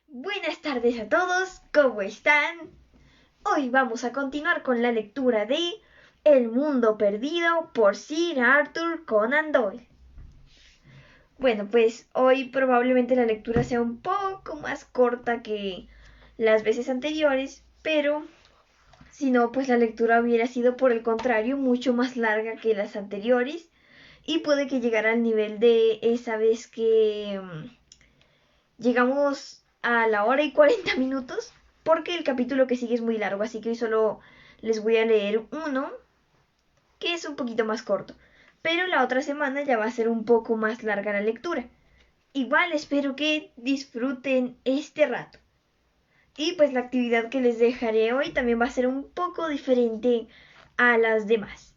Buenas tardes a todos, ¿cómo están? Hoy vamos a continuar con la lectura de El mundo perdido por Sir Arthur Conan Doyle. Bueno, pues hoy probablemente la lectura sea un poco más corta que las veces anteriores, pero si no, pues la lectura hubiera sido por el contrario mucho más larga que las anteriores y puede que llegara al nivel de esa vez que llegamos a la hora y 40 minutos porque el capítulo que sigue es muy largo, así que hoy solo les voy a leer uno que es un poquito más corto, pero la otra semana ya va a ser un poco más larga la lectura. Igual espero que disfruten este rato. Y pues la actividad que les dejaré hoy también va a ser un poco diferente a las demás.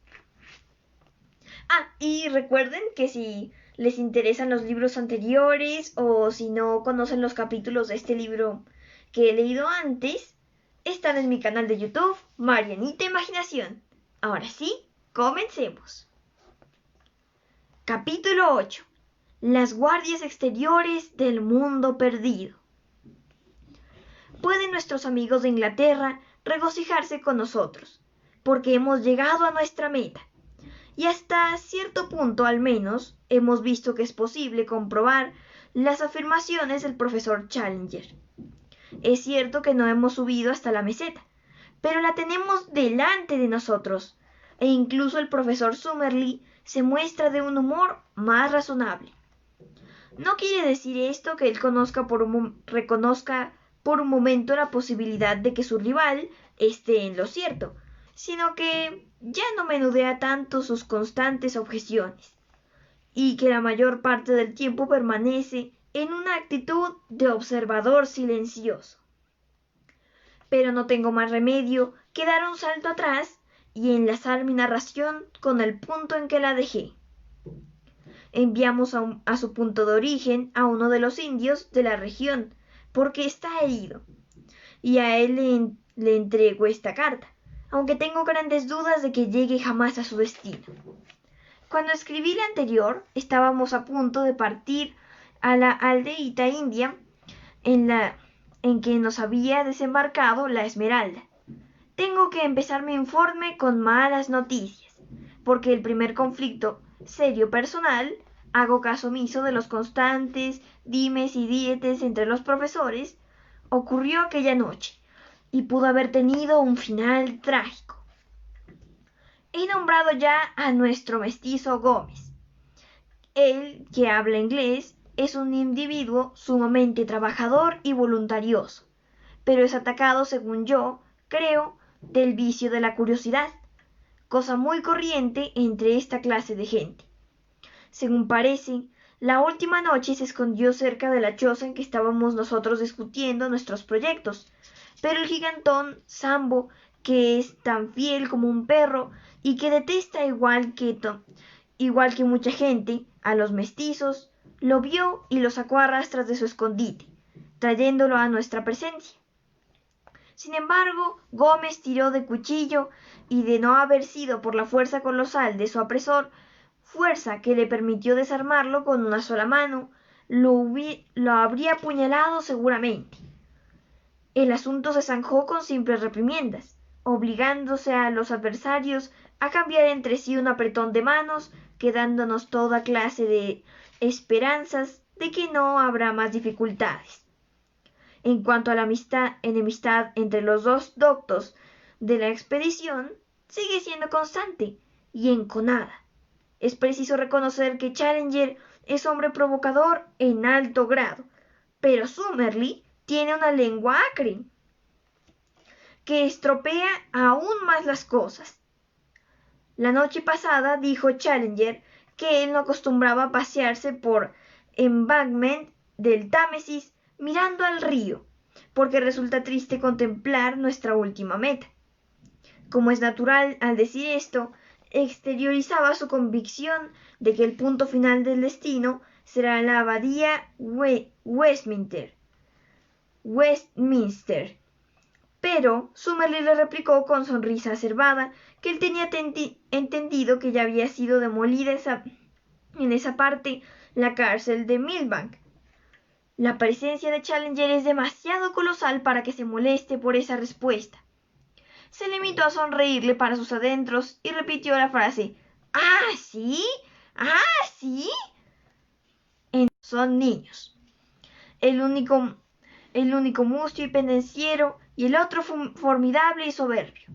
Y recuerden que si les interesan los libros anteriores o si no conocen los capítulos de este libro que he leído antes, están en mi canal de YouTube, Marianita Imaginación. Ahora sí, comencemos. Capítulo 8. Las guardias exteriores del mundo perdido. Pueden nuestros amigos de Inglaterra regocijarse con nosotros, porque hemos llegado a nuestra meta. Y hasta cierto punto al menos hemos visto que es posible comprobar las afirmaciones del profesor Challenger. Es cierto que no hemos subido hasta la meseta, pero la tenemos delante de nosotros, e incluso el profesor Summerlee se muestra de un humor más razonable. No quiere decir esto que él reconozca por un momento la posibilidad de que su rival esté en lo cierto, sino que ya no menudea tanto sus constantes objeciones, y que la mayor parte del tiempo permanece en una actitud de observador silencioso. Pero no tengo más remedio que dar un salto atrás y enlazar mi narración con el punto en que la dejé. Enviamos a su punto de origen a uno de los indios de la región, porque está herido, y a él le entrego esta carta, aunque tengo grandes dudas de que llegue jamás a su destino. Cuando escribí la anterior, estábamos a punto de partir a la aldeíta india en que nos había desembarcado la Esmeralda. Tengo que empezar mi informe con malas noticias, porque el primer conflicto serio personal, hago caso omiso de los constantes dimes y diretes entre los profesores, ocurrió aquella noche, y pudo haber tenido un final trágico. He nombrado ya a nuestro mestizo Gómez. Él, que habla inglés, es un individuo sumamente trabajador y voluntarioso, pero es atacado, según yo creo, del vicio de la curiosidad, cosa muy corriente entre esta clase de gente. Según parece, la última noche se escondió cerca de la choza en que estábamos nosotros discutiendo nuestros proyectos, pero el gigantón Sambo, que es tan fiel como un perro y que detesta igual que mucha gente a los mestizos, lo vio y lo sacó a rastras de su escondite, trayéndolo a nuestra presencia. Sin embargo, Gómez tiró de cuchillo y, de no haber sido por la fuerza colosal de su apresor, fuerza que le permitió desarmarlo con una sola mano, lo habría apuñalado seguramente. El asunto se zanjó con simples reprimiendas, obligándose a los adversarios a cambiar entre sí un apretón de manos, quedándonos toda clase de esperanzas de que no habrá más dificultades. En cuanto a la enemistad entre los dos doctos de la expedición, sigue siendo constante y enconada. Es preciso reconocer que Challenger es hombre provocador en alto grado, pero Summerlee tiene una lengua acre que estropea aún más las cosas. La noche pasada dijo Challenger que él no acostumbraba a pasearse por Embankment del Támesis mirando al río, porque resulta triste contemplar nuestra última meta. Como es natural, al decir esto, exteriorizaba su convicción de que el punto final del destino será la abadía Westminster. Pero Summerlee le replicó con sonrisa acervada que él tenía entendido que ya había sido demolida en esa parte la cárcel de Millbank, La presencia de Challenger es demasiado colosal para que se moleste por esa respuesta. Se limitó a sonreírle para sus adentros y repitió la frase: ¿Ah, sí? ¿Ah, sí? Son niños. El único mustio y pendenciero y el otro formidable y soberbio,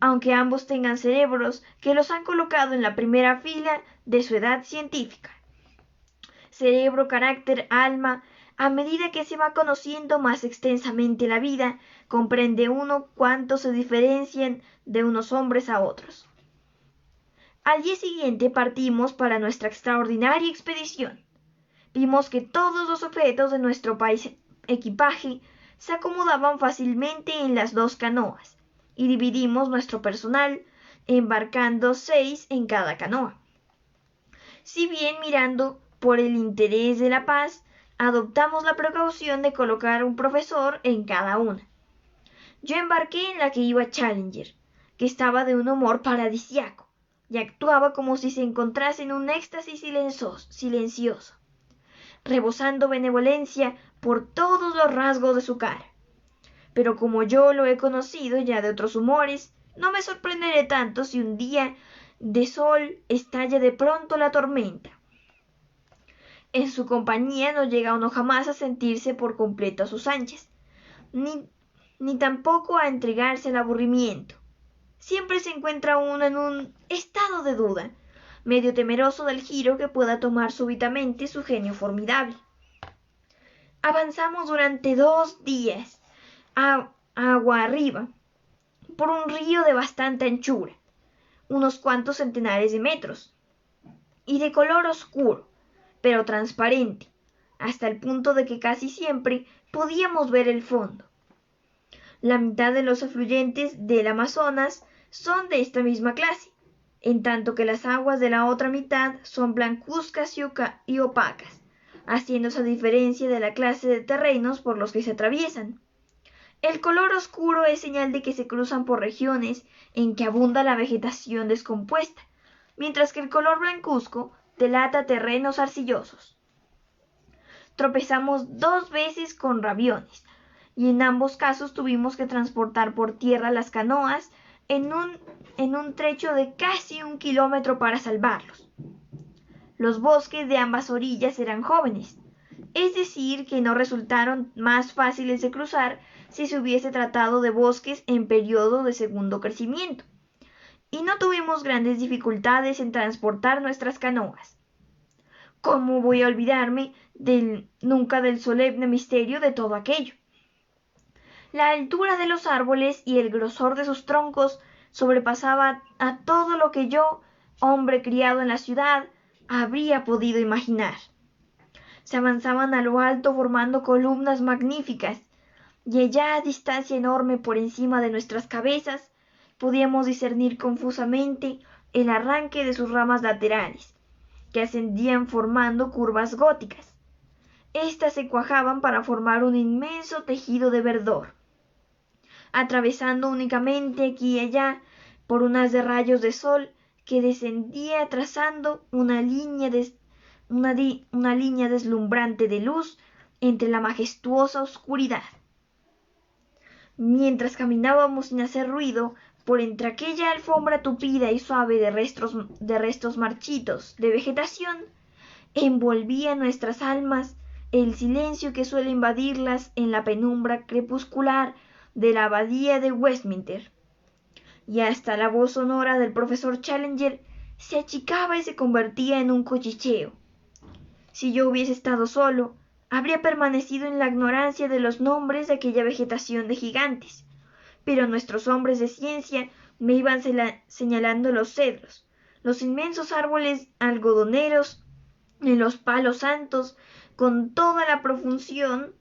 aunque ambos tengan cerebros que los han colocado en la primera fila de su edad científica. Cerebro, carácter, alma, a medida que se va conociendo más extensamente la vida, comprende uno cuánto se diferencian de unos hombres a otros. Al día siguiente partimos para nuestra extraordinaria expedición. Vimos que todos los objetos de nuestro equipaje se acomodaban fácilmente en las dos canoas, y dividimos nuestro personal, embarcando 6 en cada canoa. Si bien mirando por el interés de la paz, adoptamos la precaución de colocar un profesor en cada una. Yo embarqué en la que iba Challenger, que estaba de un humor paradisiaco, y actuaba como si se encontrase en un éxtasis silencioso, rebosando benevolencia por todos los rasgos de su cara. Pero como yo lo he conocido ya de otros humores, no me sorprenderé tanto si un día de sol estalla de pronto la tormenta. En su compañía no llega uno jamás a sentirse por completo a sus anchas, ni tampoco a entregarse al aburrimiento. Siempre se encuentra uno en un estado de duda, medio temeroso del giro que pueda tomar súbitamente su genio formidable. Avanzamos durante 2 días, agua arriba, por un río de bastante anchura, unos cuantos centenares de metros, y de color oscuro, pero transparente, hasta el punto de que casi siempre podíamos ver el fondo. La mitad de los afluentes del Amazonas son de esta misma clase, en tanto que las aguas de la otra mitad son blancuzcas y opacas, haciendo esa diferencia de la clase de terrenos por los que se atraviesan. El color oscuro es señal de que se cruzan por regiones en que abunda la vegetación descompuesta, mientras que el color blancuzco delata terrenos arcillosos. Tropezamos 2 veces con rabiones, y en ambos casos tuvimos que transportar por tierra las canoas en un trecho de casi 1 kilómetro para salvarlos. Los bosques de ambas orillas eran jóvenes, es decir, que no resultaron más fáciles de cruzar si se hubiese tratado de bosques en periodo de segundo crecimiento, y no tuvimos grandes dificultades en transportar nuestras canoas. ¿Cómo voy a olvidarme nunca del solemne misterio de todo aquello? La altura de los árboles y el grosor de sus troncos sobrepasaba a todo lo que yo, hombre criado en la ciudad, habría podido imaginar. Se avanzaban a lo alto formando columnas magníficas, y allá a distancia enorme por encima de nuestras cabezas podíamos discernir confusamente el arranque de sus ramas laterales, que ascendían formando curvas góticas. Estas se cuajaban para formar un inmenso tejido de verdor, atravesando únicamente aquí y allá por un haz de rayos de sol que descendía trazando una línea deslumbrante de luz entre la majestuosa oscuridad. Mientras caminábamos sin hacer ruido por entre aquella alfombra tupida y suave de restos marchitos de vegetación, envolvía nuestras almas el silencio que suele invadirlas en la penumbra crepuscular de la abadía de Westminster, y hasta la voz sonora del profesor Challenger se achicaba y se convertía en un cuchicheo. Si yo hubiese estado solo, habría permanecido en la ignorancia de los nombres de aquella vegetación de gigantes, pero nuestros hombres de ciencia me iban señalando los cedros, los inmensos árboles algodoneros, en los palos santos, con toda la profusión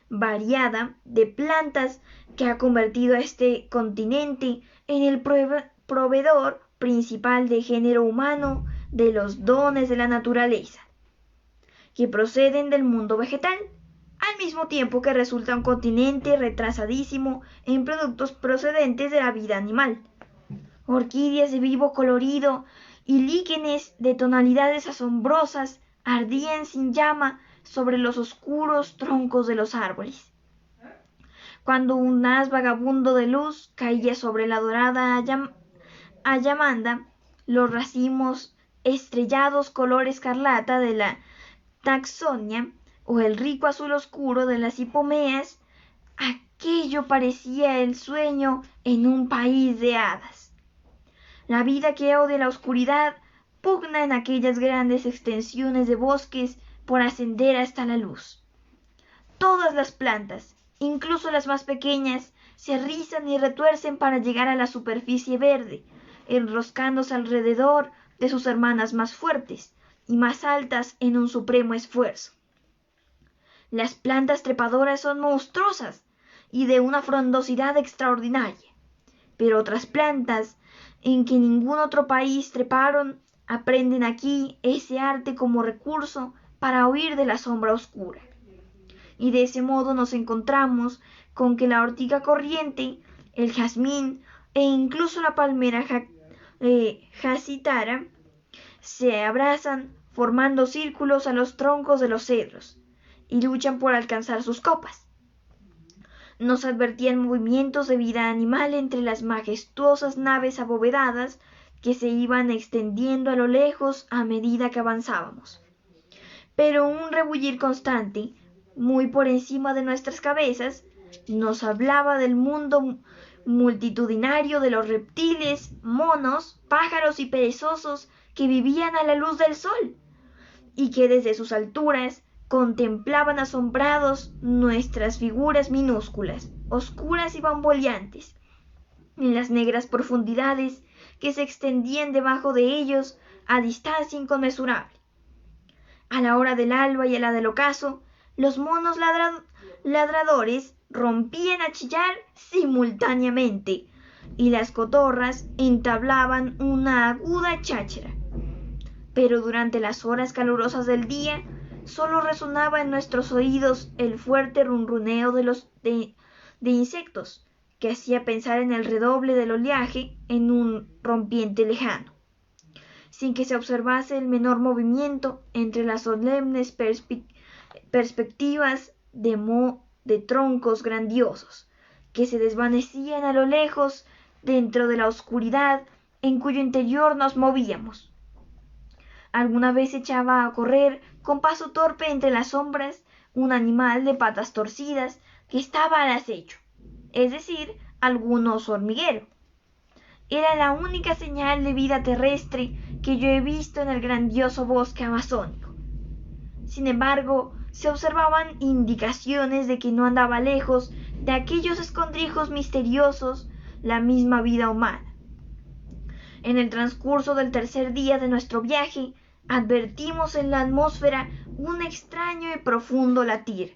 variada de plantas que ha convertido a este continente en el proveedor principal del género humano de los dones de la naturaleza, que proceden del mundo vegetal, al mismo tiempo que resulta un continente retrasadísimo en productos procedentes de la vida animal. Orquídeas de vivo colorido y líquenes de tonalidades asombrosas ardían sin llama sobre los oscuros troncos de los árboles. Cuando un haz vagabundo de luz caía sobre la dorada Ayamanda, los racimos estrellados color escarlata de la taxonia o el rico azul oscuro de las hipomeas, aquello parecía el sueño en un país de hadas. La vida que odia la oscuridad pugna en aquellas grandes extensiones de bosques por ascender hasta la luz. Todas las plantas, incluso las más pequeñas, se rizan y retuercen para llegar a la superficie verde, enroscándose alrededor de sus hermanas más fuertes y más altas en un supremo esfuerzo. Las plantas trepadoras son monstruosas y de una frondosidad extraordinaria, pero otras plantas en que ningún otro país treparon aprenden aquí ese arte como recurso para huir de la sombra oscura. Y de ese modo nos encontramos con que la ortiga corriente, el jazmín e incluso la palmera jacitara se abrazan formando círculos a los troncos de los cedros y luchan por alcanzar sus copas. Nos advertían movimientos de vida animal entre las majestuosas naves abovedadas que se iban extendiendo a lo lejos a medida que avanzábamos. Pero un rebullir constante, muy por encima de nuestras cabezas, nos hablaba del mundo multitudinario de los reptiles, monos, pájaros y perezosos que vivían a la luz del sol y que desde sus alturas contemplaban asombrados nuestras figuras minúsculas, oscuras y bamboleantes, en las negras profundidades que se extendían debajo de ellos a distancia inconmensurable. A la hora del alba y a la del ocaso, los monos ladradores rompían a chillar simultáneamente y las cotorras entablaban una aguda cháchara. Pero durante las horas calurosas del día solo resonaba en nuestros oídos el fuerte ronroneo de insectos que hacía pensar en el redoble del oleaje en un rompiente lejano, sin que se observase el menor movimiento entre las solemnes perspectivas de troncos grandiosos que se desvanecían a lo lejos dentro de la oscuridad en cuyo interior nos movíamos. Alguna vez echaba a correr con paso torpe entre las sombras un animal de patas torcidas que estaba al acecho, es decir, algún oso hormiguero. Era la única señal de vida terrestre que yo he visto en el grandioso bosque amazónico. Sin embargo, se observaban indicaciones de que no andaba lejos de aquellos escondrijos misteriosos la misma vida humana. En el transcurso del tercer día de nuestro viaje, advertimos en la atmósfera un extraño y profundo latir,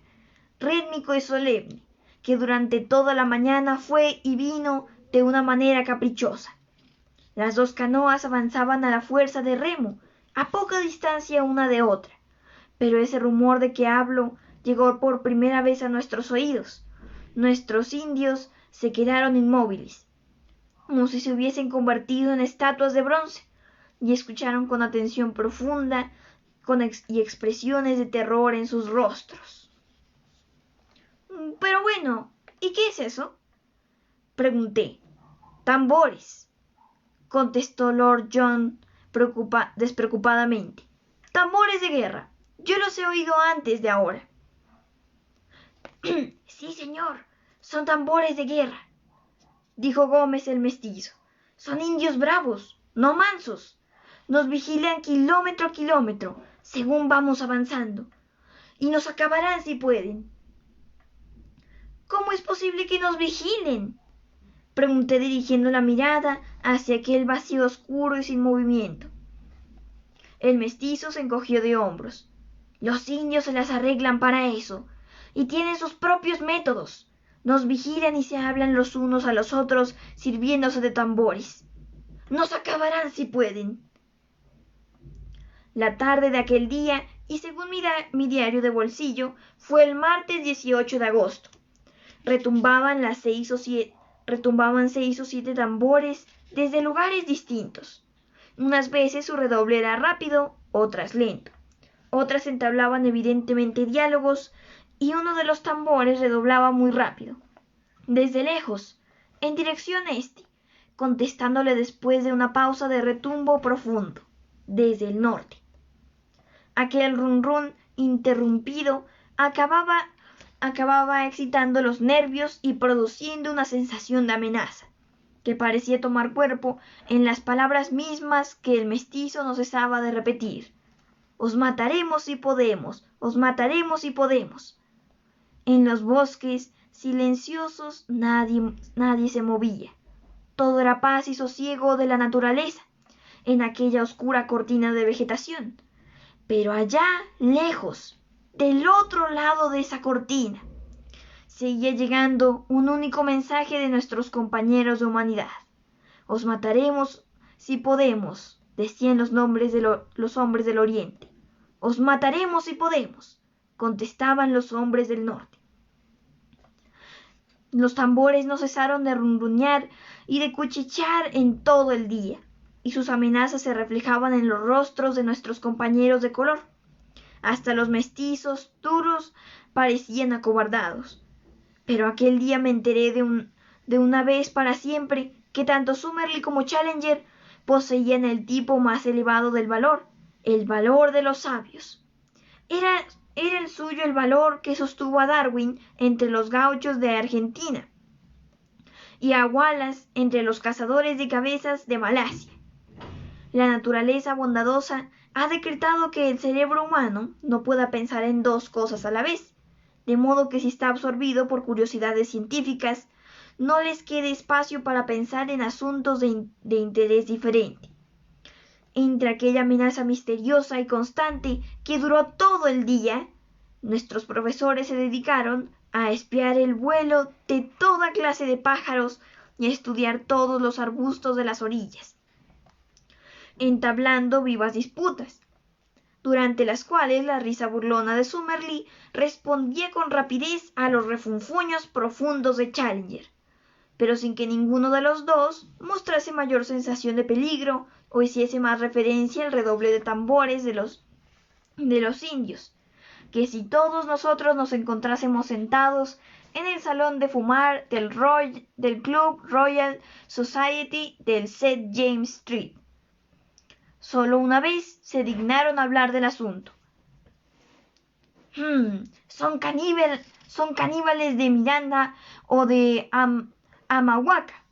rítmico y solemne, que durante toda la mañana fue y vino de una manera caprichosa. Las dos canoas avanzaban a la fuerza de remo, a poca distancia una de otra, pero ese rumor de que hablo llegó por primera vez a nuestros oídos. Nuestros indios se quedaron inmóviles, como si se hubiesen convertido en estatuas de bronce, y escucharon con atención profunda y expresiones de terror en sus rostros. Pero bueno, ¿y qué es eso?, pregunté. Tambores, contestó Lord John despreocupadamente. Tambores de guerra. Yo los he oído antes de ahora. Sí, señor, son tambores de guerra, dijo Gómez el mestizo. Son indios bravos, no mansos. Nos vigilan kilómetro a kilómetro, según vamos avanzando, y nos acabarán si pueden. ¿Cómo es posible que nos vigilen?, pregunté dirigiendo la mirada hacia aquel vacío oscuro y sin movimiento. El mestizo se encogió de hombros. Los indios se las arreglan para eso, y tienen sus propios métodos. Nos vigilan y se hablan los unos a los otros sirviéndose de tambores. Nos acabarán si pueden. La tarde de aquel día, y según mi diario de bolsillo, fue el martes 18 de agosto. Retumbaban 6 o 7 tambores desde lugares distintos. Unas veces su redoble era rápido, otras lento. Otras entablaban evidentemente diálogos y uno de los tambores redoblaba muy rápido, desde lejos, en dirección este, contestándole después de una pausa de retumbo profundo, desde el norte. Aquel run run interrumpido acababa excitando los nervios y produciendo una sensación de amenaza, que parecía tomar cuerpo en las palabras mismas que el mestizo no cesaba de repetir. Os mataremos si podemos, os mataremos si podemos. En los bosques silenciosos nadie se movía. Todo era paz y sosiego de la naturaleza, en aquella oscura cortina de vegetación. Pero allá, lejos, del otro lado de esa cortina, seguía llegando un único mensaje de nuestros compañeros de humanidad. Os mataremos si podemos, decían los hombres del oriente. Os mataremos si podemos, contestaban los hombres del norte. Los tambores no cesaron de ronronear y de cuchichear en todo el día, y sus amenazas se reflejaban en los rostros de nuestros compañeros de color. Hasta los mestizos duros parecían acobardados. Pero aquel día me enteré de una vez para siempre que tanto Summerlee como Challenger poseían el tipo más elevado del valor, el valor de los sabios. Era el suyo el valor que sostuvo a Darwin entre los gauchos de Argentina y a Wallace entre los cazadores de cabezas de Malasia. La naturaleza bondadosa ha decretado que el cerebro humano no pueda pensar en dos cosas a la vez, de modo que si está absorbido por curiosidades científicas, no les quede espacio para pensar en asuntos de interés diferente. Entre aquella amenaza misteriosa y constante que duró todo el día, nuestros profesores se dedicaron a espiar el vuelo de toda clase de pájaros y a estudiar todos los arbustos de las orillas, entablando vivas disputas, durante las cuales la risa burlona de Summerlee respondía con rapidez a los refunfuños profundos de Challenger, pero sin que ninguno de los dos mostrase mayor sensación de peligro o hiciese más referencia al redoble de tambores de los indios, que si todos nosotros nos encontrásemos sentados en el salón de fumar del Club Royal Society del St. James Street. Solo una vez se dignaron hablar del asunto. Son caníbales de Miranda o de Amahuaca,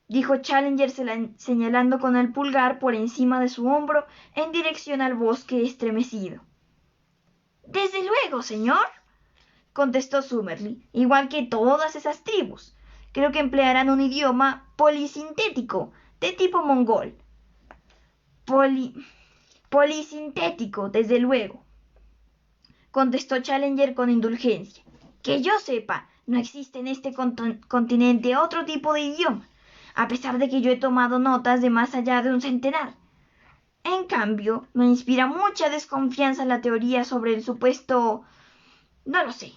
dijo Challenger señalando con el pulgar por encima de su hombro en dirección al bosque estremecido. Desde luego, señor, contestó Summerlee, igual que todas esas tribus. Creo que emplearán un idioma polisintético, de tipo mongol. Polisintético, desde luego, contestó Challenger con indulgencia. Que yo sepa, no existe en este continente otro tipo de idioma, a pesar de que yo he tomado notas de más allá de un centenar. En cambio, me inspira mucha desconfianza la teoría sobre el supuesto... No lo sé.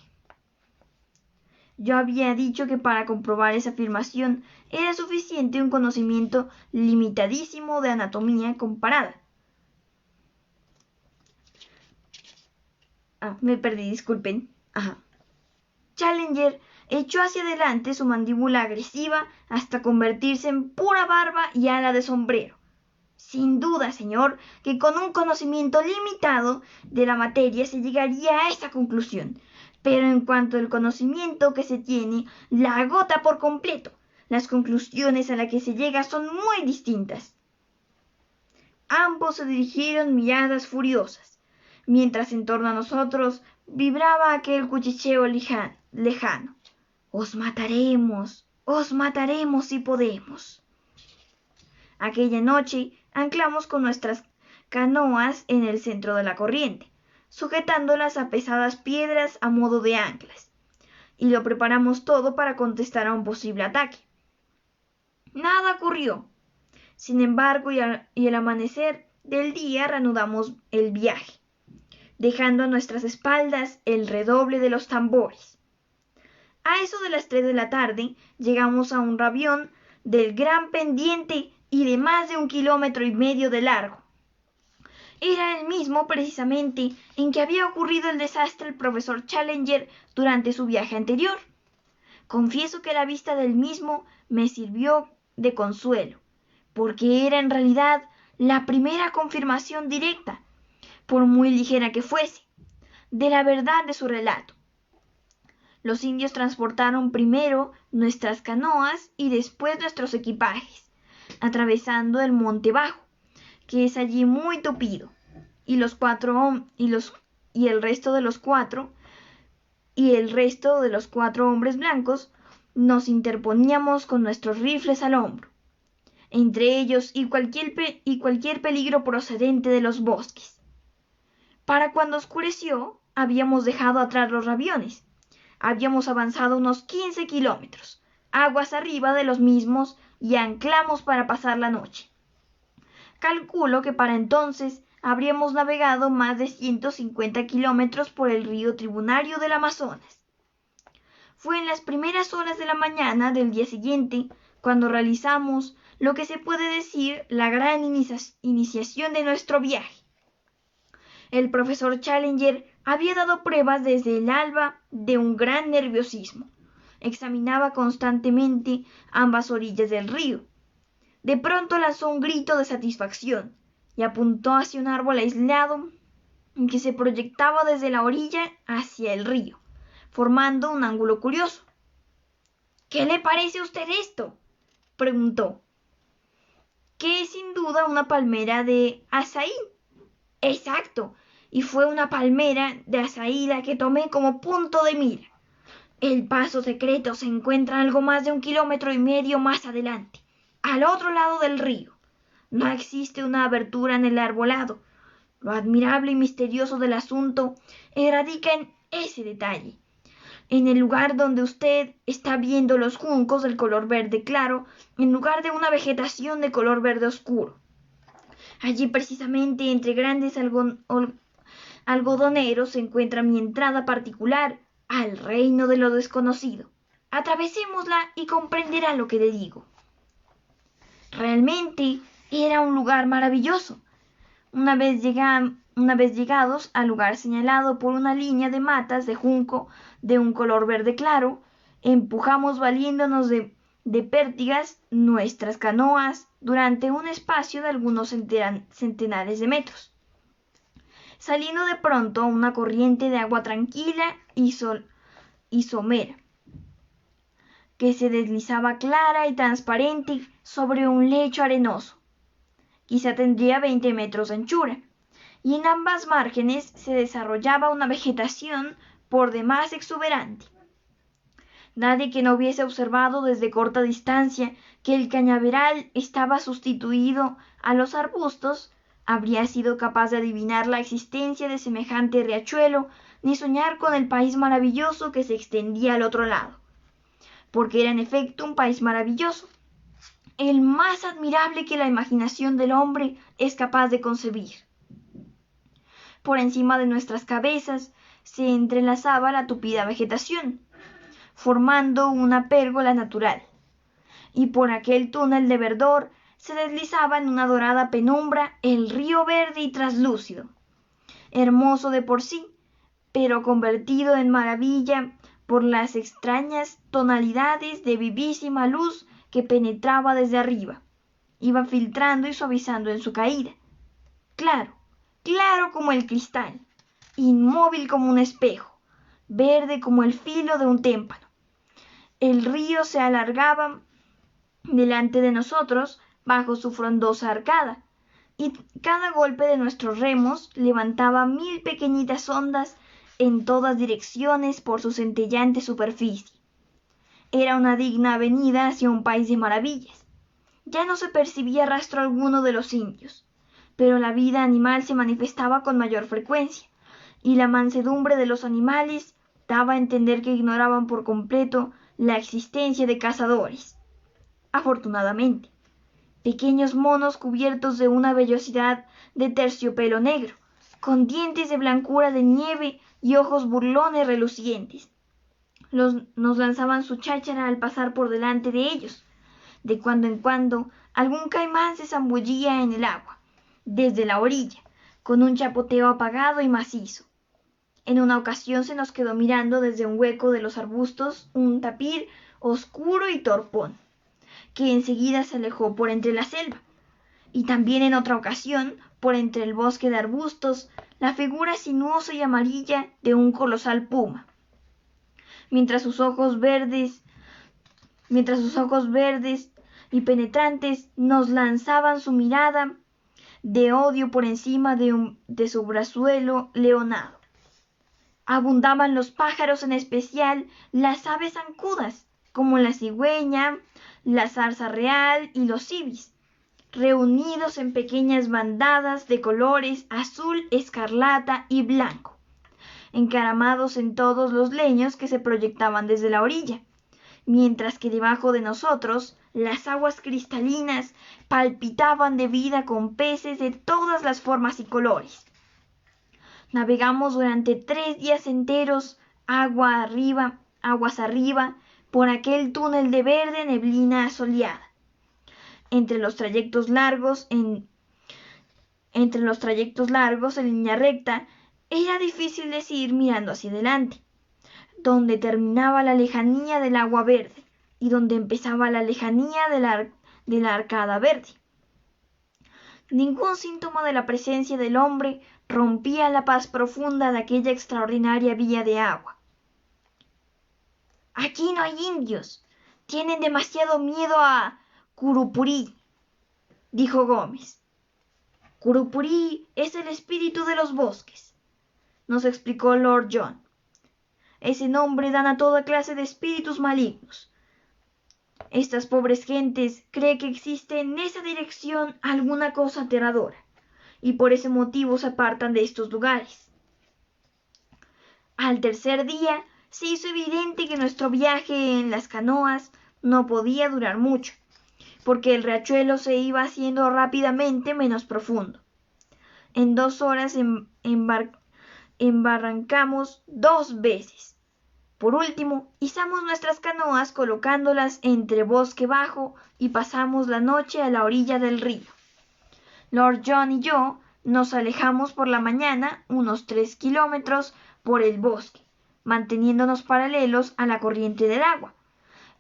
Yo había dicho que para comprobar esa afirmación era suficiente un conocimiento limitadísimo de anatomía comparada. Me perdí, disculpen. Challenger echó hacia adelante su mandíbula agresiva hasta convertirse en pura barba y ala de sombrero. Sin duda, señor, que con un conocimiento limitado de la materia se llegaría a esa conclusión. Pero en cuanto al conocimiento que se tiene, la agota por completo. Las conclusiones a las que se llega son muy distintas. Ambos se dirigieron miradas furiosas, mientras en torno a nosotros vibraba aquel cuchicheo lejano. Os mataremos si podemos. Aquella noche anclamos con nuestras canoas en el centro de la corriente, sujetándolas a pesadas piedras a modo de anclas, y lo preparamos todo para contestar a un posible ataque. Nada ocurrió. Sin embargo, y al amanecer del día reanudamos el viaje, dejando a nuestras espaldas el redoble de los tambores. A eso de las 3 de la tarde llegamos a un rabión del gran pendiente y de más de 1,5 kilómetros de largo, Era el mismo precisamente en que había ocurrido el desastre al profesor Challenger durante su viaje anterior. Confieso que la vista del mismo me sirvió de consuelo, porque era en realidad la primera confirmación directa, por muy ligera que fuese, de la verdad de su relato. Los indios transportaron primero nuestras canoas y después nuestros equipajes, atravesando el monte bajo, que es allí muy tupido, y el resto de los cuatro hombres blancos nos interponíamos con nuestros rifles al hombro, entre ellos y cualquier peligro procedente de los bosques. Para cuando oscureció, habíamos dejado atrás los raviones. Habíamos avanzado unos 15 kilómetros, aguas arriba de los mismos, y anclamos para pasar la noche. Calculo que para entonces habríamos navegado más de 150 kilómetros por el río Tribunario del Amazonas. Fue en las primeras horas de la mañana del día siguiente cuando realizamos lo que se puede decir la gran iniciación de nuestro viaje. El profesor Challenger había dado pruebas desde el alba de un gran nerviosismo. Examinaba constantemente ambas orillas del río. De pronto lanzó un grito de satisfacción y apuntó hacia un árbol aislado que se proyectaba desde la orilla hacia el río, formando un ángulo curioso. ¿Qué le parece a usted esto?, preguntó. Que es sin duda una palmera de azaí. Exacto, y fue una palmera de azaí la que tomé como punto de mira. El paso secreto se encuentra algo más de 1,5 kilómetros más adelante, al otro lado del río. No existe una abertura en el arbolado. Lo admirable y misterioso del asunto radica en ese detalle. En el lugar donde usted está viendo los juncos del color verde claro, en lugar de una vegetación de color verde oscuro. Allí precisamente entre grandes algodoneros se encuentra mi entrada particular al reino de lo desconocido. Atravesémosla y comprenderá lo que le digo. Realmente era un lugar maravilloso. Una vez llegados al lugar señalado por una línea de matas de junco de un color verde claro, empujamos valiéndonos de pértigas nuestras canoas durante un espacio de algunos centenares de metros, saliendo de pronto una corriente de agua tranquila y somera, que se deslizaba clara y transparente sobre un lecho arenoso. Quizá tendría 20 metros de anchura, y en ambas márgenes se desarrollaba una vegetación por demás exuberante. Nadie que no hubiese observado desde corta distancia que el cañaveral estaba sustituido a los arbustos, habría sido capaz de adivinar la existencia de semejante riachuelo, ni soñar con el país maravilloso que se extendía al otro lado, porque era en efecto un país maravilloso, el más admirable que la imaginación del hombre es capaz de concebir. Por encima de nuestras cabezas se entrelazaba la tupida vegetación, formando una pérgola natural, y por aquel túnel de verdor se deslizaba en una dorada penumbra el río verde y traslúcido, hermoso de por sí, pero convertido en maravilla por las extrañas tonalidades de vivísima luz que penetraba desde arriba, iba filtrando y suavizando en su caída. Claro, claro como el cristal, inmóvil como un espejo, verde como el filo de un témpano. El río se alargaba delante de nosotros bajo su frondosa arcada, y cada golpe de nuestros remos levantaba 1000 pequeñitas ondas en todas direcciones por su centellante superficie. Era una digna avenida hacia un país de maravillas. Ya no se percibía rastro alguno de los indios, pero la vida animal se manifestaba con mayor frecuencia, y la mansedumbre de los animales daba a entender que ignoraban por completo la existencia de cazadores. Afortunadamente, pequeños monos cubiertos de una vellosidad de terciopelo negro, con dientes de blancura de nieve y ojos burlones relucientes, nos lanzaban su cháchara al pasar por delante de ellos. De cuando en cuando algún caimán se zambullía en el agua, desde la orilla, con un chapoteo apagado y macizo. En una ocasión se nos quedó mirando desde un hueco de los arbustos un tapir oscuro y torpón, que enseguida se alejó por entre la selva. Y también en otra ocasión, por entre el bosque de arbustos, la figura sinuosa y amarilla de un colosal puma. Mientras sus ojos verdes y penetrantes nos lanzaban su mirada de odio por encima de su brazuelo leonado. Abundaban los pájaros, en especial las aves zancudas, como la cigüeña, la zarza real y los ibis, reunidos en pequeñas bandadas de colores azul, escarlata y blanco, encaramados en todos los leños que se proyectaban desde la orilla, mientras que debajo de nosotros las aguas cristalinas palpitaban de vida con peces de todas las formas y colores. Navegamos durante 3 días enteros, aguas arriba, por aquel túnel de verde neblina soleada. Entre los trayectos largos en línea recta, era difícil decidir mirando hacia adelante, donde terminaba la lejanía del agua verde y donde empezaba la lejanía de la arcada verde. Ningún síntoma de la presencia del hombre rompía la paz profunda de aquella extraordinaria vía de agua. «Aquí no hay indios. Tienen demasiado miedo a Curupuri», dijo Gómez. «Curupuri es el espíritu de los bosques», nos explicó Lord John. «Ese nombre dan a toda clase de espíritus malignos. Estas pobres gentes creen que existe en esa dirección alguna cosa aterradora, y por ese motivo se apartan de estos lugares». Al tercer día se hizo evidente que nuestro viaje en las canoas no podía durar mucho, porque el riachuelo se iba haciendo rápidamente menos profundo. En 2 horas embarrancamos 2 veces. Por último, izamos nuestras canoas colocándolas entre bosque bajo y pasamos la noche a la orilla del río. Lord John y yo nos alejamos por la mañana unos 3 kilómetros por el bosque, manteniéndonos paralelos a la corriente del agua.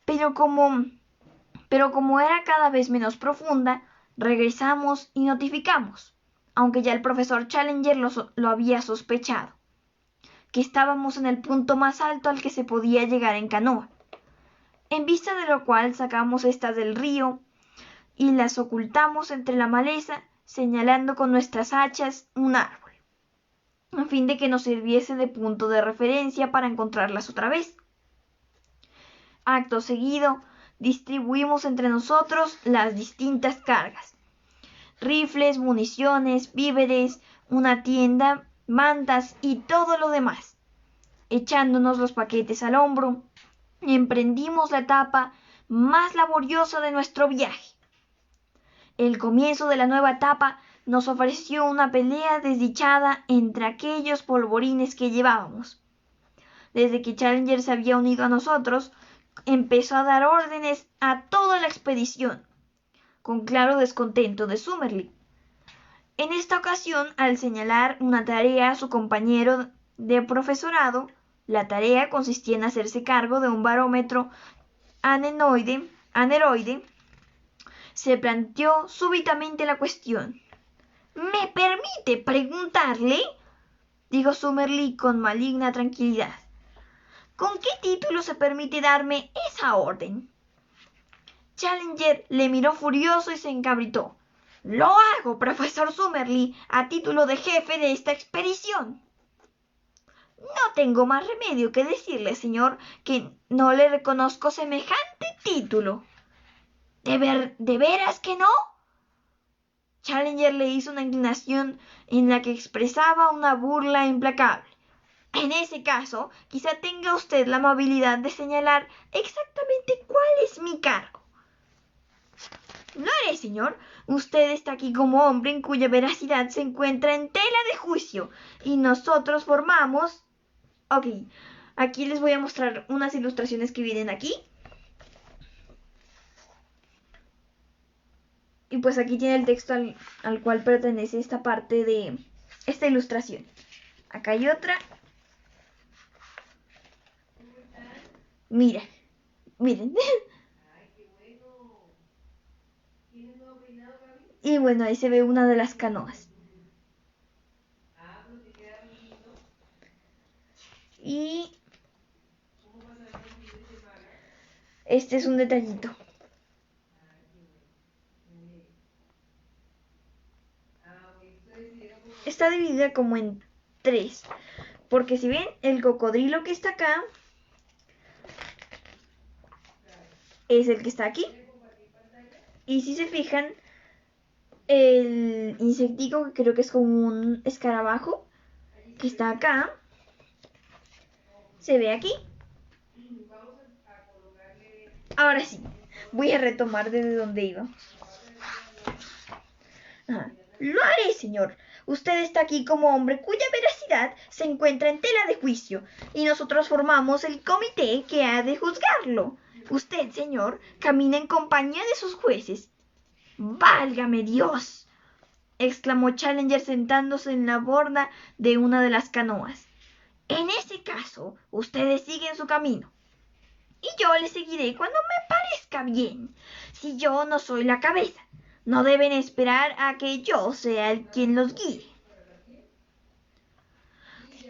Pero como era cada vez menos profunda, regresamos y notificamos, aunque ya el profesor Challenger lo había sospechado, que estábamos en el punto más alto al que se podía llegar en canoa, en vista de lo cual sacamos estas del río y las ocultamos entre la maleza, señalando con nuestras hachas un árbol, a fin de que nos sirviese de punto de referencia para encontrarlas otra vez. Acto seguido, distribuimos entre nosotros las distintas cargas: rifles, municiones, víveres, una tienda, mantas y todo lo demás. Echándonos los paquetes al hombro, emprendimos la etapa más laboriosa de nuestro viaje. El comienzo de la nueva etapa nos ofreció una pelea desdichada entre aquellos polvorines que llevábamos. Desde que Challenger se había unido a nosotros, empezó a dar órdenes a toda la expedición, con claro descontento de Summerlee. En esta ocasión, al señalar una tarea a su compañero de profesorado, la tarea consistía en hacerse cargo de un barómetro aneroide, se planteó súbitamente la cuestión. «¿Me permite preguntarle?», dijo Summerlee con maligna tranquilidad. «¿Con qué título se permite darme esa orden?». Challenger le miró furioso y se encabritó. «Lo hago, profesor Summerlee, a título de jefe de esta expedición». «No tengo más remedio que decirle, señor, que no le reconozco semejante título». ¿De veras que no?». Challenger le hizo una inclinación en la que expresaba una burla implacable. «En ese caso, quizá tenga usted la amabilidad de señalar exactamente cuál es mi cargo». «Lo haré, señor. Usted está aquí como hombre en cuya veracidad se encuentra en tela de juicio, y nosotros formamos...». Ok, aquí les voy a mostrar unas ilustraciones que vienen aquí. Y pues aquí tiene el texto al cual pertenece esta parte de esta ilustración. Acá hay otra. Mira, miren. Y bueno, ahí se ve una de las canoas. Y este es un detallito. Está dividida como en 3. Porque si ven, el cocodrilo que está acá es el que está aquí. Y si se fijan, el insectico, que creo que es como un escarabajo, que está acá, se ve aquí. Ahora sí, voy a retomar desde donde iba. Lo haré, señor. Usted está aquí como hombre cuya veracidad se encuentra en tela de juicio, y nosotros formamos el comité que ha de juzgarlo. Usted, señor, camina en compañía de sus jueces. ¡Válgame Dios!, exclamó Challenger sentándose en la borda de una de las canoas. En ese caso, ustedes siguen su camino, y yo le seguiré cuando me parezca bien. Si yo no soy la cabeza, no deben esperar a que yo sea el quien los guíe.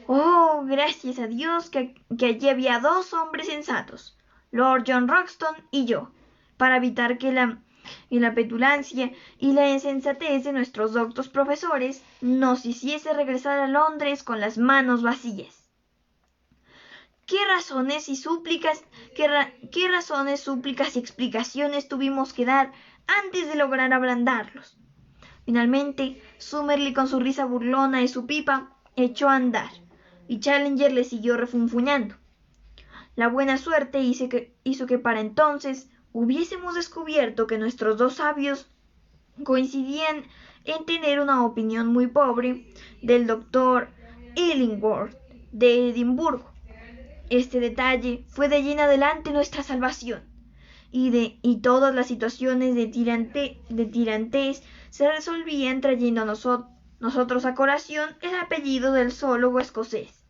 Oh, gracias a Dios que allí había 2 hombres sensatos, Lord John Roxton y yo, para evitar que la petulancia y la insensatez de nuestros doctos profesores nos hiciese regresar a Londres con las manos vacías. ¿Qué razones, súplicas y explicaciones tuvimos que dar antes de lograr ablandarlos? Finalmente, Summerlee, con su risa burlona y su pipa, echó a andar, y Challenger le siguió refunfuñando. La buena suerte hizo que para entonces hubiésemos descubierto que nuestros 2 sabios coincidían en tener una opinión muy pobre del doctor Illingworth de Edimburgo. Este detalle fue de allí en adelante nuestra salvación, y todas las situaciones de tirantez se resolvían trayendo a nosotros a colación el apellido del zoólogo escocés,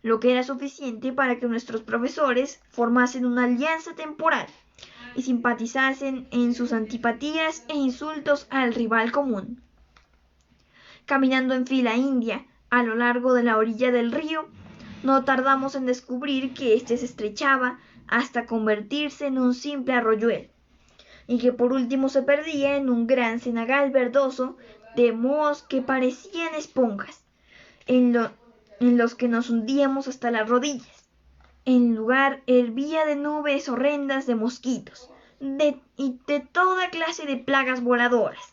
lo que era suficiente para que nuestros profesores formasen una alianza temporal y simpatizasen en sus antipatías e insultos al rival común. Caminando en fila india a lo largo de la orilla del río, no tardamos en descubrir que éste se estrechaba hasta convertirse en un simple arroyuelo, y que por último se perdía en un gran cenagal verdoso de mohos que parecían esponjas, en los que nos hundíamos hasta las rodillas. En lugar hervía de nubes horrendas de mosquitos y de toda clase de plagas voladoras,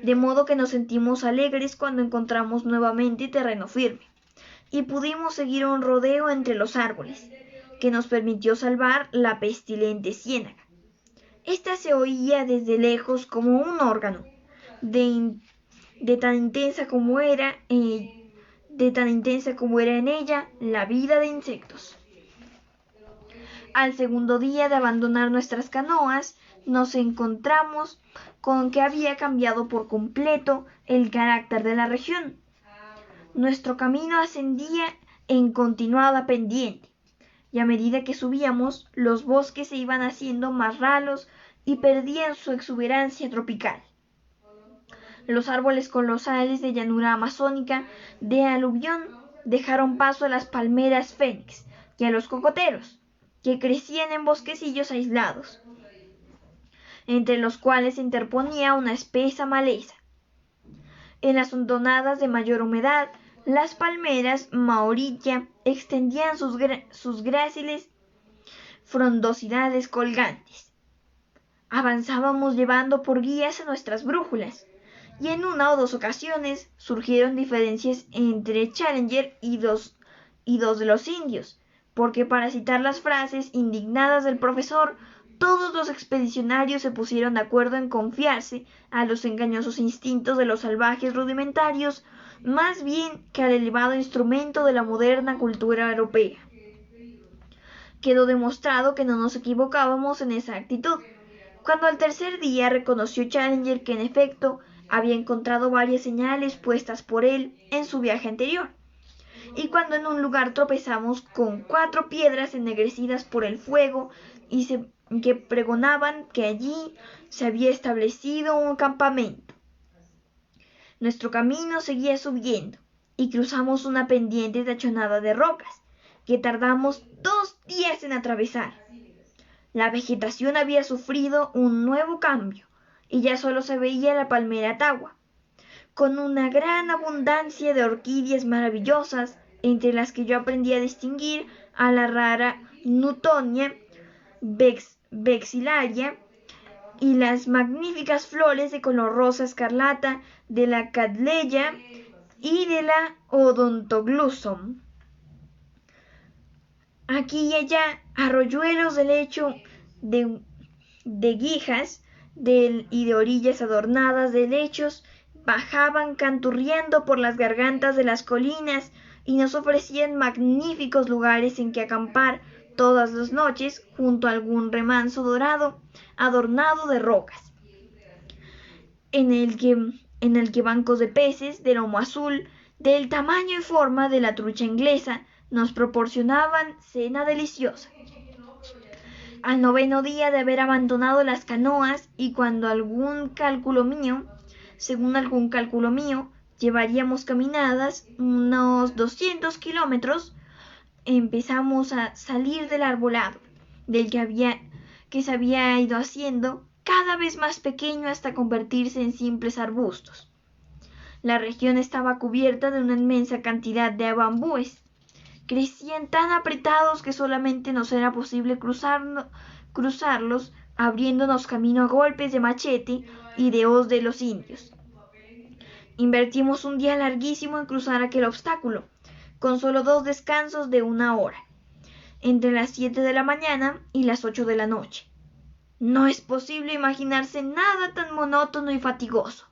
de modo que nos sentimos alegres cuando encontramos nuevamente terreno firme, y pudimos seguir un rodeo entre los árboles, que nos permitió salvar la pestilente ciénaga. Esta se oía desde lejos como un órgano, de tan intensa como era en ella la vida de insectos. Al segundo día de abandonar nuestras canoas, nos encontramos con que había cambiado por completo el carácter de la región. Nuestro camino ascendía en continuada pendiente, y a medida que subíamos, los bosques se iban haciendo más ralos y perdían su exuberancia tropical. Los árboles colosales de llanura amazónica de aluvión dejaron paso a las palmeras fénix y a los cocoteros, que crecían en bosquecillos aislados, entre los cuales se interponía una espesa maleza. En las hondonadas de mayor humedad, las palmeras mauritias extendían sus gráciles frondosidades colgantes. Avanzábamos llevando por guías a nuestras brújulas, y en 1 o 2 ocasiones surgieron diferencias entre Challenger y dos de los indios, porque, para citar las frases indignadas del profesor, todos los expedicionarios se pusieron de acuerdo en confiarse a los engañosos instintos de los salvajes rudimentarios más bien que al elevado instrumento de la moderna cultura europea. Quedó demostrado que no nos equivocábamos en esa actitud, cuando al tercer día reconoció Challenger que en efecto Había encontrado varias señales puestas por él en su viaje anterior. Y cuando en un lugar tropezamos con 4 piedras ennegrecidas por el fuego que pregonaban que allí se había establecido un campamento. Nuestro camino seguía subiendo y cruzamos una pendiente tachonada de rocas que tardamos 2 días en atravesar. La vegetación había sufrido un nuevo cambio y ya solo se veía la palmera tagua, con una gran abundancia de orquídeas maravillosas, entre las que yo aprendí a distinguir a la rara Newtonia vexillaria y las magníficas flores de color rosa escarlata de la Cattleya y de la Odontoglossum. Aquí y allá, arroyuelos de lecho de guijas y de orillas adornadas de lechos bajaban canturriando por las gargantas de las colinas y nos ofrecían magníficos lugares en que acampar todas las noches junto a algún remanso dorado adornado de rocas, en el que bancos de peces de lomo azul, del tamaño y forma de la trucha inglesa, nos proporcionaban cena deliciosa. Al 9º día de haber abandonado las canoas y cuando según algún cálculo mío, llevaríamos caminadas unos 200 kilómetros, empezamos a salir del arbolado, que se había ido haciendo cada vez más pequeño hasta convertirse en simples arbustos. La región estaba cubierta de una inmensa cantidad de bambúes. Crecían tan apretados que solamente nos era posible cruzarlos, abriéndonos camino a golpes de machete y de hoz de los indios. Invertimos un día larguísimo en cruzar aquel obstáculo, con solo 2 descansos de 1 hora, entre las 7 de la mañana y las 8 de la noche. No es posible imaginarse nada tan monótono y fatigoso,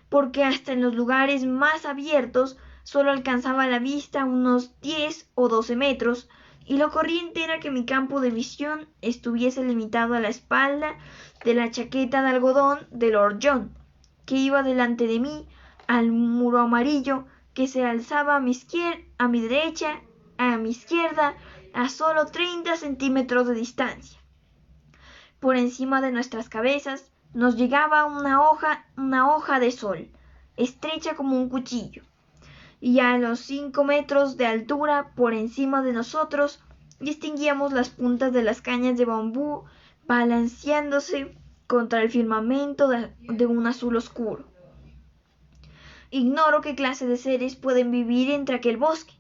porque hasta en los lugares más abiertos solo alcanzaba a la vista unos 10 o 12 metros, y lo corriente era que mi campo de visión estuviese limitado a la espalda de la chaqueta de algodón de Lord John, que iba delante de mí, al muro amarillo que se alzaba a mi derecha, a mi izquierda, a solo 30 centímetros de distancia. Por encima de nuestras cabezas nos llegaba una hoja de sol, estrecha como un cuchillo, y a los 5 metros de altura por encima de nosotros distinguíamos las puntas de las cañas de bambú balanceándose contra el firmamento de un azul oscuro. Ignoro qué clase de seres pueden vivir entre aquel bosque,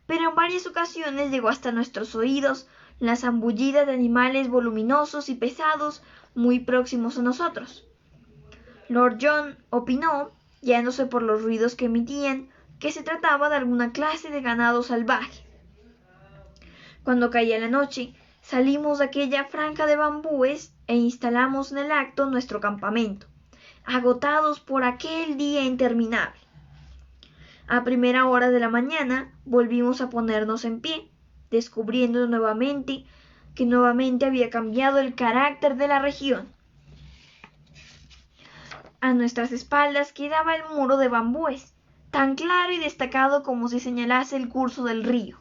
pero en varias ocasiones llegó hasta nuestros oídos la zambullida de animales voluminosos y pesados muy próximos a nosotros. Lord John opinó, guiándose por los ruidos que emitían, que se trataba de alguna clase de ganado salvaje. Cuando caía la noche, salimos de aquella franja de bambúes e instalamos en el acto nuestro campamento, agotados por aquel día interminable. A primera hora de la mañana volvimos a ponernos en pie, descubriendo que nuevamente había cambiado el carácter de la región. A nuestras espaldas quedaba el muro de bambúes, tan claro y destacado como si señalase el curso del río.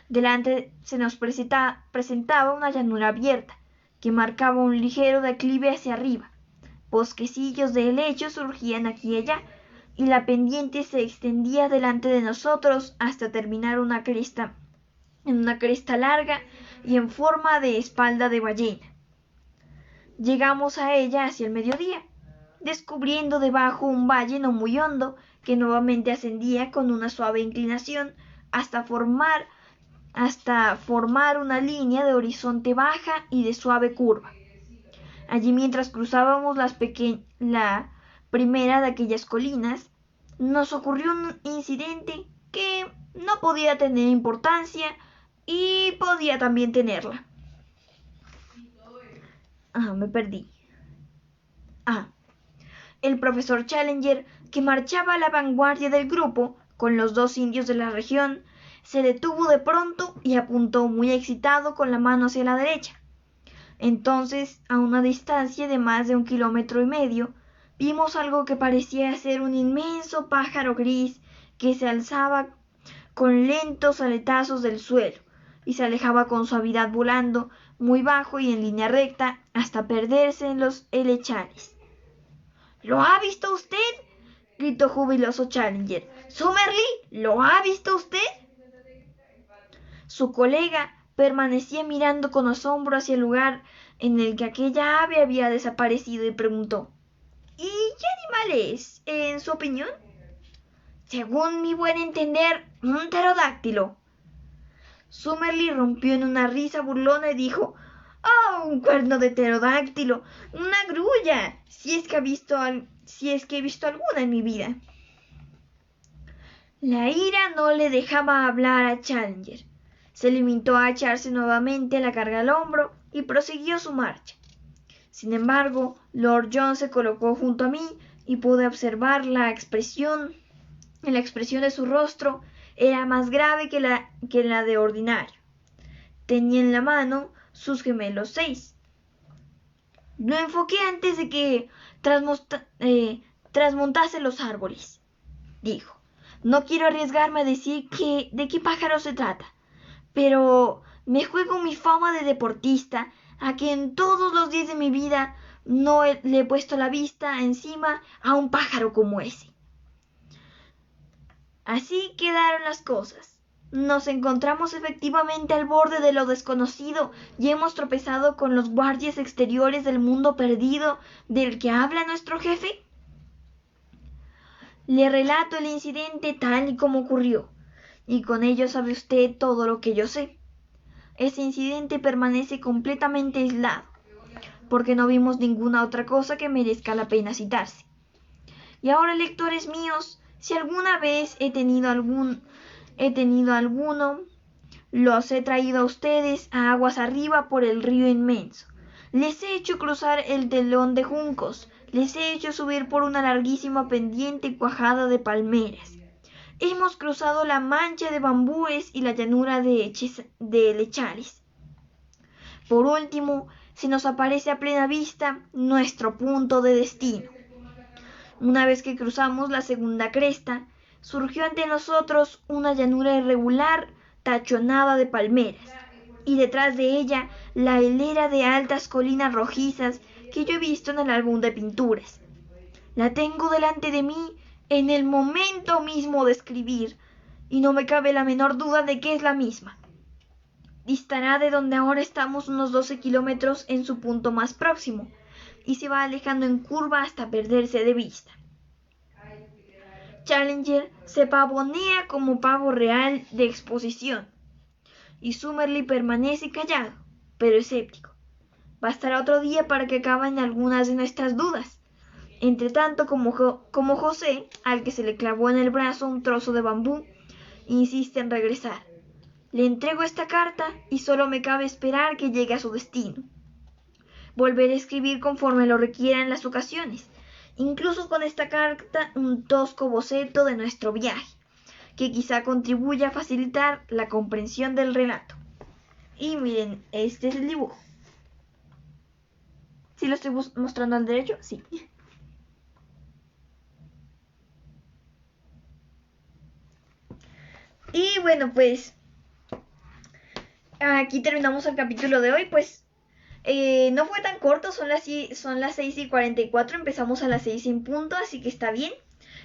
Delante se nos presentaba una llanura abierta, que marcaba un ligero declive hacia arriba. Bosquecillos de helechos surgían aquí y allá, y la pendiente se extendía delante de nosotros hasta terminar en una cresta larga y en forma de espalda de ballena. Llegamos a ella hacia el mediodía, descubriendo debajo un valle no muy hondo que nuevamente ascendía con una suave inclinación hasta formar una línea de horizonte baja y de suave curva. Allí, mientras cruzábamos la primera de aquellas colinas, nos ocurrió un incidente que no podía tener importancia y podía también tenerla. Me perdí. El profesor Challenger, que marchaba a la vanguardia del grupo con los 2 indios de la región, se detuvo de pronto y apuntó muy excitado con la mano hacia la derecha. Entonces, a una distancia de más de 1,5 kilómetros, vimos algo que parecía ser un inmenso pájaro gris que se alzaba con lentos aletazos del suelo y se alejaba con suavidad volando muy bajo y en línea recta hasta perderse en los helechales. ¿Lo ha visto usted?, gritó jubiloso Challenger. —¡Summerlee! ¿Lo ha visto usted? Su colega permanecía mirando con asombro hacia el lugar en el que aquella ave había desaparecido y preguntó: —¿Y qué animal es, en su opinión? —Según mi buen entender, un pterodáctilo. Summerlee rompió en una risa burlona y dijo: —¡Oh, un cuerno de pterodáctilo! ¡Una grulla! Si es que he visto alguna en mi vida. La ira no le dejaba hablar a Challenger. Se limitó a echarse nuevamente la carga al hombro y prosiguió su marcha. Sin embargo, Lord John se colocó junto a mí y pude observar la expresión de su rostro era más grave que la de ordinario. Tenía en la mano sus gemelos 6. Lo enfoqué antes de que trasmontase los árboles, dijo. No quiero arriesgarme a decir de qué pájaro se trata, pero me juego mi fama de deportista a que en todos los días de mi vida no le he puesto la vista encima a un pájaro como ese. Así quedaron las cosas. Nos encontramos efectivamente al borde de lo desconocido y hemos tropezado con los guardias exteriores del mundo perdido del que habla nuestro jefe. Le relato el incidente tal y como ocurrió, y con ello sabe usted todo lo que yo sé. Ese incidente permanece completamente aislado, porque no vimos ninguna otra cosa que merezca la pena citarse. Y ahora, lectores míos, si alguna vez he tenido alguno, los he traído a ustedes a aguas arriba por el río inmenso. Les he hecho cruzar el telón de juncos, les he hecho subir por una larguísima pendiente cuajada de palmeras. Hemos cruzado la mancha de bambúes y la llanura de helechales. Por último, se nos aparece a plena vista nuestro punto de destino. Una vez que cruzamos la segunda cresta, surgió ante nosotros una llanura irregular tachonada de palmeras, y detrás de ella la hilera de altas colinas rojizas que yo he visto en el álbum de pinturas. La tengo delante de mí en el momento mismo de escribir, y no me cabe la menor duda de que es la misma. Distará de donde ahora estamos unos 12 kilómetros en su punto más próximo, y se va alejando en curva hasta perderse de vista. Challenger se pavonea como pavo real de exposición, y Summerlee permanece callado, pero escéptico. Bastará otro día para que acaben algunas de nuestras dudas. Entretanto, como José, al que se le clavó en el brazo un trozo de bambú, insiste en regresar. Le entrego esta carta y solo me cabe esperar que llegue a su destino. Volveré a escribir conforme lo requieran las ocasiones, incluso con esta carta un tosco boceto de nuestro viaje, que quizá contribuya a facilitar la comprensión del relato. Y miren, este es el dibujo. ¿Sí lo estoy mostrando al derecho? Sí. Y bueno, pues aquí terminamos el capítulo de hoy. Pues no fue tan corto, son las 6:44, empezamos a las 6 en punto, así que está bien.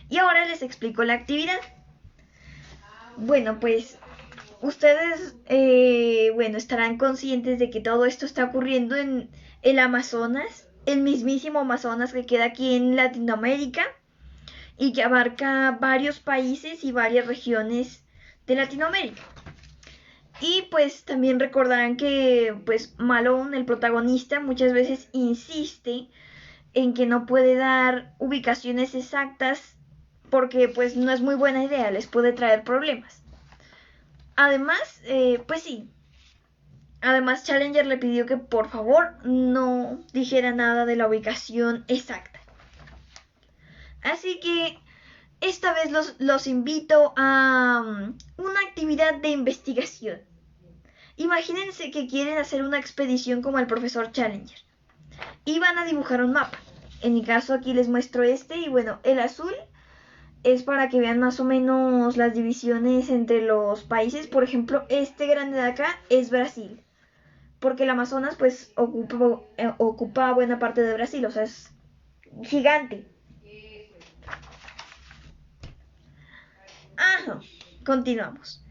Y ahora les explico la actividad. Bueno, pues ustedes estarán conscientes de que todo esto está ocurriendo en el Amazonas, el mismísimo Amazonas que queda aquí en Latinoamérica y que abarca varios países y varias regiones de Latinoamérica. Y pues también recordarán que pues Malone, el protagonista, muchas veces insiste en que no puede dar ubicaciones exactas porque pues no es muy buena idea, les puede traer problemas. Además, pues sí. Además, Challenger le pidió que por favor no dijera nada de la ubicación exacta. Así que esta vez los invito a una actividad de investigación. Imagínense que quieren hacer una expedición como el profesor Challenger y van a dibujar un mapa. En mi caso aquí les muestro este y bueno, el azul es para que vean más o menos las divisiones entre los países. Por ejemplo, este grande de acá es Brasil, porque el Amazonas pues ocupa buena parte de Brasil, o sea, es gigante. Ajá, continuamos.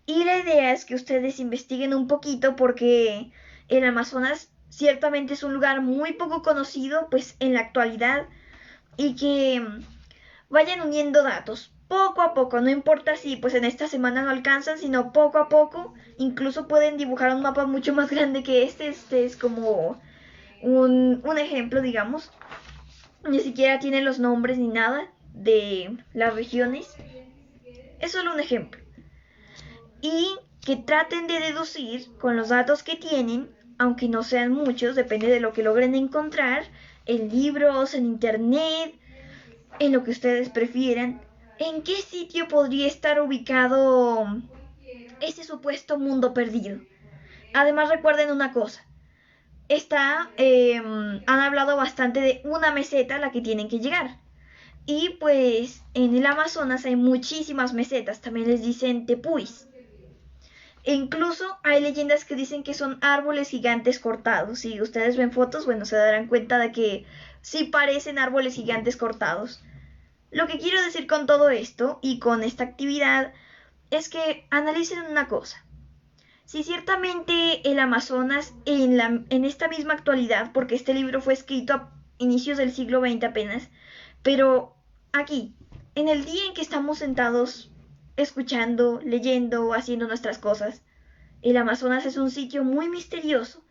Y la idea es que ustedes investiguen un poquito porque el Amazonas ciertamente es un lugar muy poco conocido pues en la actualidad y que vayan uniendo datos poco a poco, no importa si pues en esta semana no alcanzan, sino poco a poco, incluso pueden dibujar un mapa mucho más grande que este es como un ejemplo, digamos, ni siquiera tiene los nombres ni nada de las regiones, es solo un ejemplo. Y que traten de deducir con los datos que tienen, aunque no sean muchos, depende de lo que logren encontrar, en libros, en internet, en lo que ustedes prefieran, en qué sitio podría estar ubicado ese supuesto mundo perdido. Además recuerden una cosa, han hablado bastante de una meseta a la que tienen que llegar. Y pues en el Amazonas hay muchísimas mesetas, también les dicen tepuis. E incluso hay leyendas que dicen que son árboles gigantes cortados. Si ustedes ven fotos, bueno, se darán cuenta de que sí parecen árboles gigantes cortados. Lo que quiero decir con todo esto y con esta actividad es que analicen una cosa. Si ciertamente el Amazonas en esta misma actualidad, porque este libro fue escrito a inicios del siglo XX apenas, pero aquí, en el día en que estamos sentados escuchando, leyendo, haciendo nuestras cosas, el Amazonas es un sitio muy misterioso.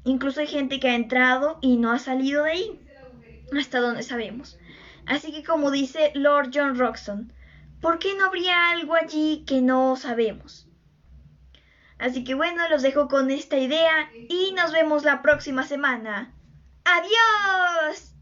Incluso hay gente que ha entrado y no ha salido de ahí, hasta donde sabemos. Así que como dice Lord John Roxton, ¿por qué no habría algo allí que no sabemos? Así que bueno, los dejo con esta idea y nos vemos la próxima semana. ¡Adiós!